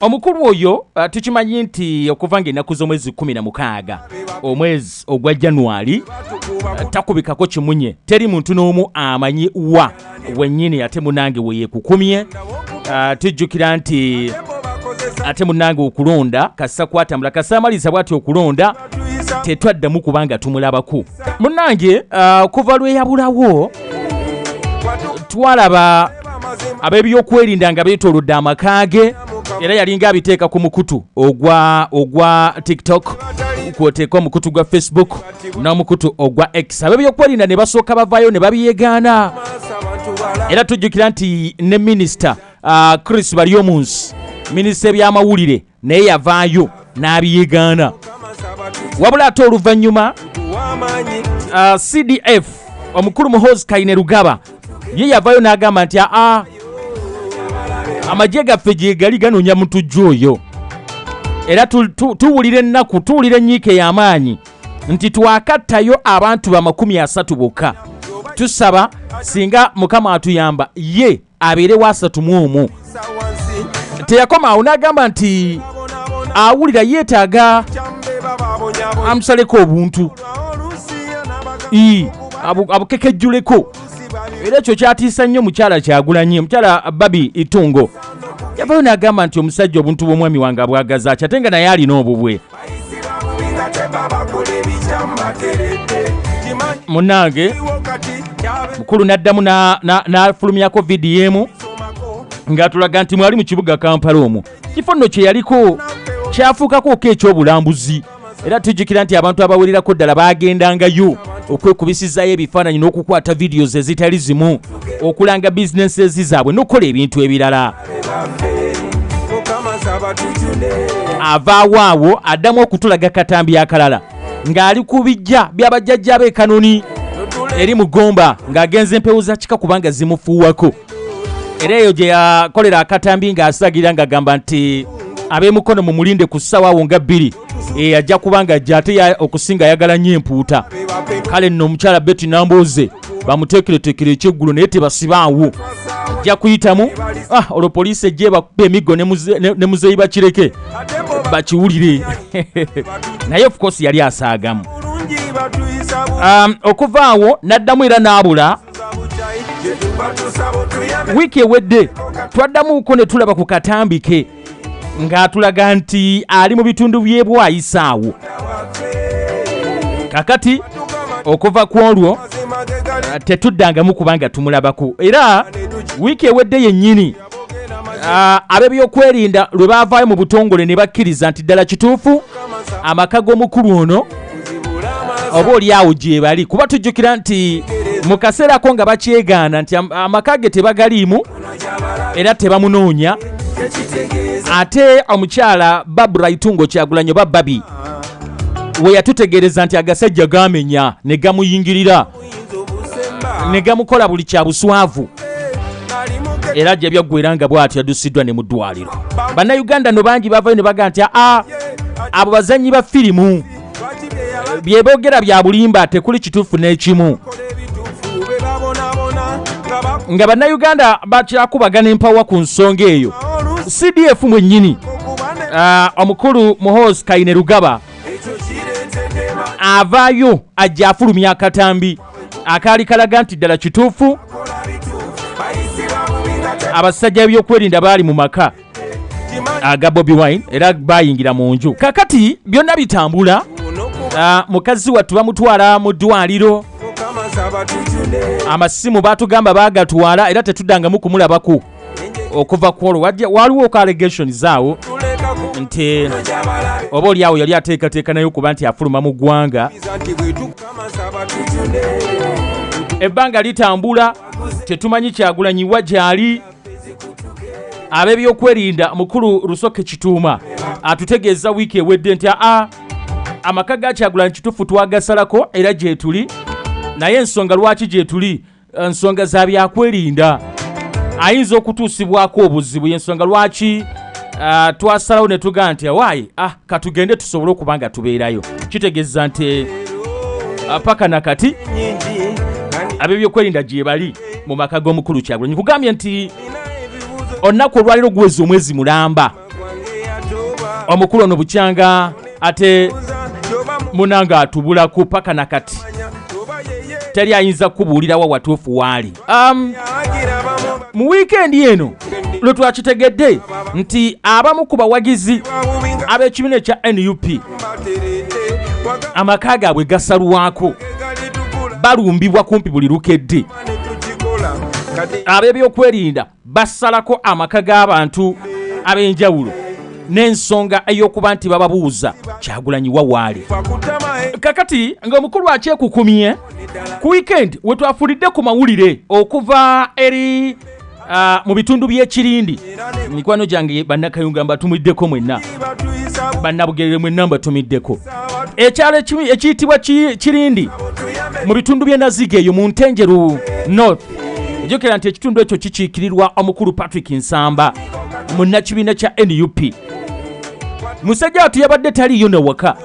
Omukulu oyo tukimanyi nti okuva ng'ennaku z'omwezi 16 omwezi ogwa January takubikako kimunye. Teri muntu n'omu amanyi wa wennyini ate munange we yeekukumye. Tujjukira nti ate munange okulonda kassa kwatambula kasaamaliza bw'ati okulonda tetwaddamu kubanga tumulabako. Munange kuva lwe yabulawo twalaba ab'ebyokwerinda nga beetoolodde amaka ge era yalinga abiteeka ku mukutu ogwa TikTok, kwoteeka omukutu gwa Facebook n'omukutu ogwa X. Ab'ebyokwerinda ne basooka bavaayo ne babyegaana. Era tujjukira nti ne minisita Chris Baryomunsi, minisita eby'amawulire, naye yavaayo n'abyegaana. Wabula ate oluvannyuma CDF omukulu Muhoozi Kainerugaba ye yavaayo n'agamba nti amagye gaffe gye gali ganoonya mutujju oyo. Era tuwulira ennaku, tuwulira enyiike y'amaanyi nti twakattayo abantu ba 30 bokka. Tusaba singa Mukama atuyamba ye abeere wa 31. Teyakoma awo n'agamba nti awulira yeetaaga amusaleko obuntu abukekejjuleko. Era ekyo kyatiisa nnyo mukyala Kyagulanyi, mukyala Babi Itungo. Yavaayo n'agamba nti omusajja obuntu bw'omwami wange abwagaza ki ate nga naye alina obubwe. Munnange mukulu n'addamu n'afulumyako VDM ng'atulaga nti mwali mu kibuga Kampala omwo. Kifo nno kye yaliko kyafuukako ekyobulambuzi. Era tujjukira nti abantu abawererako ddala baagendangayo okwekubisizaayo ebifaananyi n'okukwata videos ezitali zimu, okulanga bizinensi zaabwe n'okukola ebintu ebirala. Avaawo awo addamu okutulaga katambi akalala ng'ali ku bijja by'abajjajja b'e Kanoni eri Mugomba ng'agenza empewo za kika kubanga zimufuuwako. Era eyo gye yakolera akatambi ng'asagira ng'agamba nti ab'emukono mu mulinde ku ssaawa awo nga 2 ajja kubanga ajja ate okusinga ayagala nnyo empuuta. Kale nno omukyala Betty Namboze bamuteekereteekera ekyeggulo naye tebasibaawo. Ajja kuyitamu olwo poliisi ejje bakuba emiggo ne muzeeyi bakireke bakiwulire. Naye of course yali asaagamu. Okuva awo n'addamu era n'abula. Wiiki ewedde twaddamuuko ne tulaba ku katambi ke ng'atulaga nti ali mu bitundu by'e Bwayisaawo. Kakati okuva ku olwo tetuddangamu kubanga tumulabako. Era wiiki ewedde yennyini ab'ebyokwerinda lwe baavaayo mu butongole ne bakkiriza nti ddala kituufu amaka g'omukulu ono oba oli awo gye bali. Kuba tujjukira nti mu kaseera ko nga bakyegaana nti amaka ge tebagaliimu era tebamunoonya. Ate omukyala Barbara Itungo Kyagulanyi oba Babi we yatutegeereza nti agasajja gaamenya ne gamuyingirira ne gamukola buli kya buswavu. Era gye byaggwera nga bw'atyo yaddusiddwa ne mu ddwaliro. Bannayuganda no bangi bavayo ne baga nti abo bazannyi ba firimu bye boogera bya bulimba tekuli kituufu n'ekimu. Nga bannayuganda bakyakubagana empawa ku nsonga eyo. CDF mwennyini omukulu Muhoozi Kainerugaba avaayo ajja afulumya akatambi akaali kalaga nti ddala kituufu abasajja b'ebyokwerinda baali mu maka aga Bobi Wine era baayingira mu nju. Kakati byonna bitambula. Mukazi wattu bamutwala mu ddwaliro. Amasimu baatugamba baagatwala era tetuddangamu kumulabako. Okuva ku olwo waliwo allegation zaawo nti oba oli awo yali ateekateeka nayo kuba nti afuluma mu ggwanga. Ebbanga litambula tetumanyi Kyagulanyi wa gy'ali. Ab'ebyokwerinda mukulu Lusoke Kituuma atutegeeza wiiki ewedde nti amaka ga Kyagulanyi kituufu twagasalako era gye tuli. Naye ensonga lwaki gye tuli nsonga za byakwerinda ayinza okutuusibwako obuzibu. Yensonga lwaki twasalawo ne tugaa nti awaayi katugende tusobole okuba nga tubeerayo. Kitegeeza nti paka nakati ab'ebyokwerinda gye bali mu maka g'omukulu Kyagulanyi. Kugambye nti olunaku olwaliro guweze omwezi mulamba omukulu ono bukyanga ate munanga atubulaku paka nakati teri ayinza kubuulirawo watuufu waali. Mu wiikendi eno lwe twakitegedde nti abamu ku bawagizi ab'ekibiina ekya NUP amaka gaabwe gasalwako balumbibwa kumpi buli lukedde. Ab'ebyokwerinda basalako amaka g'abantu ab'enjawulo n'ensonga ey'okuba nti bababuuza Kyagulanyi wawaali. Kakati ng'omukulu akyekukumye ku weekend we twafulidde ku mawulire okuva eri mu bitundu by'ekirindi. Mikwano gyange bannakayunga mbatumiddeko mwenna, bannabugerere mwenna mbatumiddeko. Ekyalo ekiyitibwa Kirindi mu bitundu by'e Naziga eyo mu Ntenjeru North. Ejjukira nti ekitundu ekyo kikiikirirwa omukulu Patrick Nsamba munnakibiina kya NUP. Musajja atu yabadde taliyo newaka.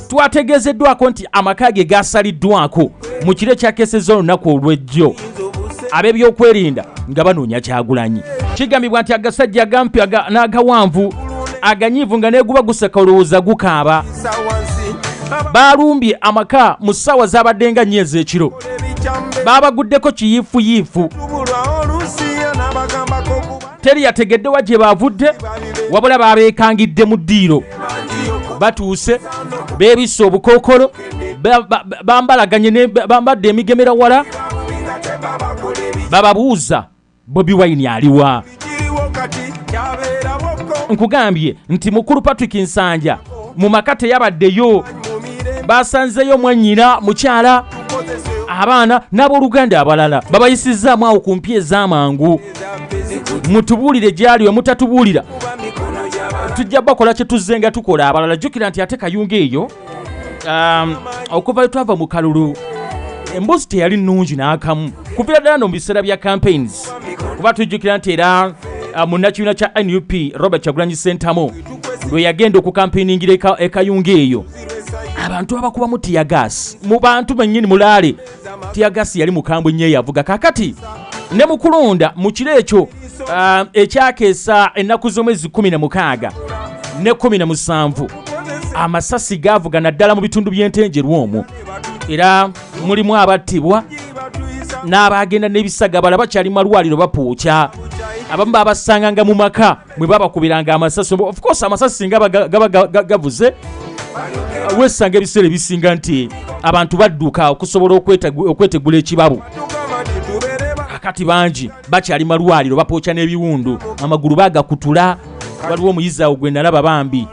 Twategeezeddwako nti amaka ge gasaliddwako mu kiro ekyakesezza olunaku olw'ejjo. Ab'ebyokwerinda nga banoonya Kyagulanyi. Kigambibwa nti agasajja agampi n'agawanvu aganyiivu nga neeguba guseka olowooza gukaaba balumbye amaka mu ssaawa z'abadde nga nnyo ez'ekiro. Baabaguddeko kiyiifuyiifu. Teri yategeddewa gye baavudde wabula baabeekangidde mu ddiiro. Batuuse beebisse obukookolo bambadde emigemera wala bababuuza Bobi Wine aliwa. Nkugambye nti mukulu Patrick Nsanja mu maka teyabaddeyo. Basanzeyo mwannyina, mukyala, abaana n'abooluganda abalala babayisizzaamu awo ku mpya ez'amangu. Mutubuulire gyali we mutatubuulira tujja bakola kye tuzze nga tukola abalala. Jjukira nti ate kayunga eyo okuva lwe twava mu kalulu emboozi teyali nnungi n'akamu kuviira ddala no mu biseera bya campaigns. Kuba tujjukira nti era munnakibiina kya NUP Robert Kyagulanyi Ssentamu lwe yagenda okukampeiningira ekayunga eyo abantu abakubamu tiyagasi mu bantu bennyini mulaale tiyagasi yali mukambwe nnyo eyavuga. Kakati ne mu kulonda mu kiro ekyo ekyakeesa ennaku z'omwezi 16 ne 17 amasasi gaavuga naddala mu bitundu by'Entenjeru omwo, era mulimu abattibwa n'abaagenda n'ebisagabala bakyali malwaliro bapuukya. Abamu babasanganga mu maka mwe babakubiranga amasasi. Of course amasasi singa gaba gavuze wesanga ebiseera ebisinga nti abantu badduka okusobola okwetegula ekibabu. Kakati bangi bakyali malwaliro bapookya n'ebiwundu, amagulu bagakutula. Waliwo omuyizi awo gwe nalaba bambi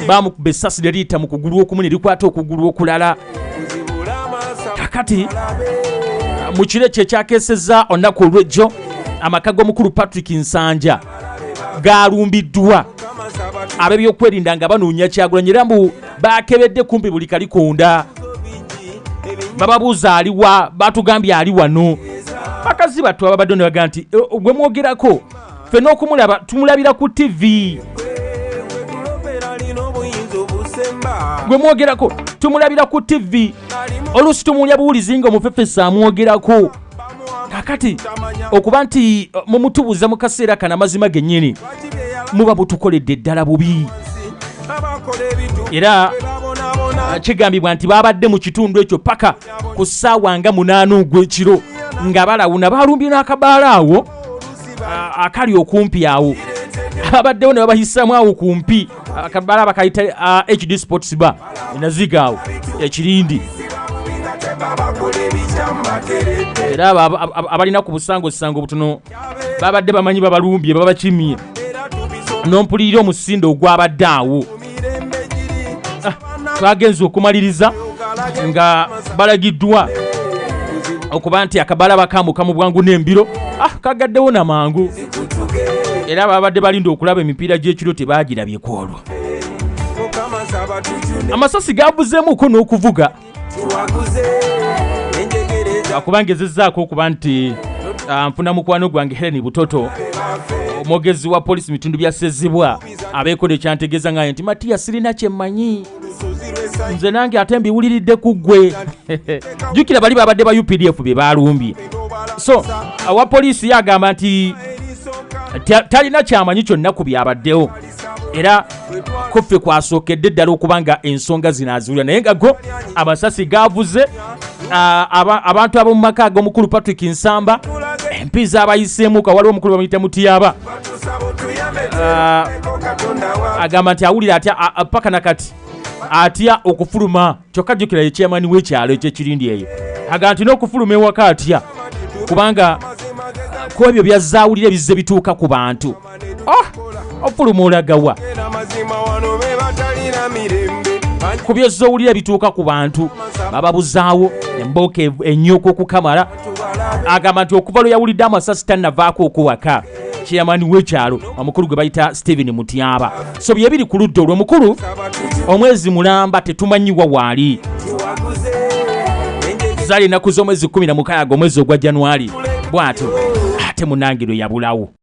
bamukuba essasi ne liyita mu kugulu okumu ne likwata okugulu okulala. Kakati mu kiro ekyo ekyakeesezza olunaku olw'ejjo amaka g'omukulu Patrick Nsanja galumbiddwa. Ab'ebyokwerinda nga banoonya Kyagulanyi era mbu bakebedde kumpi buli kalikonda. Bababuuza aliwa, batugambye ali wano. Bakazi battu ababadde ne baga nti gwe mwogerako ffe n'okumulaba tumulabira ku TV. Gwe mwogerako tumulabira ku TV. Oluusi tumulya buwulizi nga omufefesa amwogerako. Kakati okuba nti mumutubuuza mu kaseera kana mazima gennyini muba butukoledde ddala bubi. Era kigambibwa nti babadde mu kitundu ekyo paka ku ssaawa nga 8 ogw'ekiro nga balawuna balumbye n'akabaala awo akali okumpi awo. Abaddewo ne babahisaamu awo kumpi akabaala bakayita HD Sports Bar Naziga awo ekirindi. Era abalina ku busango butono babadde bamanyi babalumbye babakimye n'ompulirira omusindo ogwabadde awo. Twagenze okumaliriza nga balagiddwa okuba nti akabaala bakambuka mu bwangu n'embiro kagaddewo namangu. Era babadde balinda okulaba emipiira gy'ekiro tebaagirabyeko olwo. Amasasi gavuzeemuko n'okuvuga akubangezezzaako okuba nti nfuna mukwano gwange Helen Butoto omwogezi wa poliisi mitundu bya Sezibwa abeekola ekyantegeeza nga nti Matiya sirina kyemmanyi nze nange ate mbiwuliridde ku ggwe. Jjukira bali babadde ba UPDF bye balumbye. So awa poliisi yagamba nti talina kyamanyi kyonna ku byabaddewo era kuffe kwasookedde ddala okubanga ensonga zino aziwulira naye nga go amasasi gavuze abantu ab'omu maka ag'omukulu Patrick Nsamba empiza abayiseemu waliwo omukulu bamuyita Mutiyaba agamba nti awulira atya paka nakati atya okufuluma kyokka jjukira ye chairman w'ekyalo ekyekirindi eyo agamba nti n'okufuluma ewaka atya kubanga ku ebyo byazaawulira bizze bituuka ku bantu ofuluma olagawa ku byozoowulira bituuka ku bantu bababuzaawo embooka ennyooka okukamala agamba nti okuva lwe yawulidde amasasi tannavaako okuwaka chairman w'ekyalo omukulu gwe bayita Stephen Mutyaba so bye biri ku ludda olw'omukulu omwezi mulamba tetumanyiwa waali zaali ennaku z'omwezi 16 omwezi ogwa January bw'atyo ate munangiro yabulawo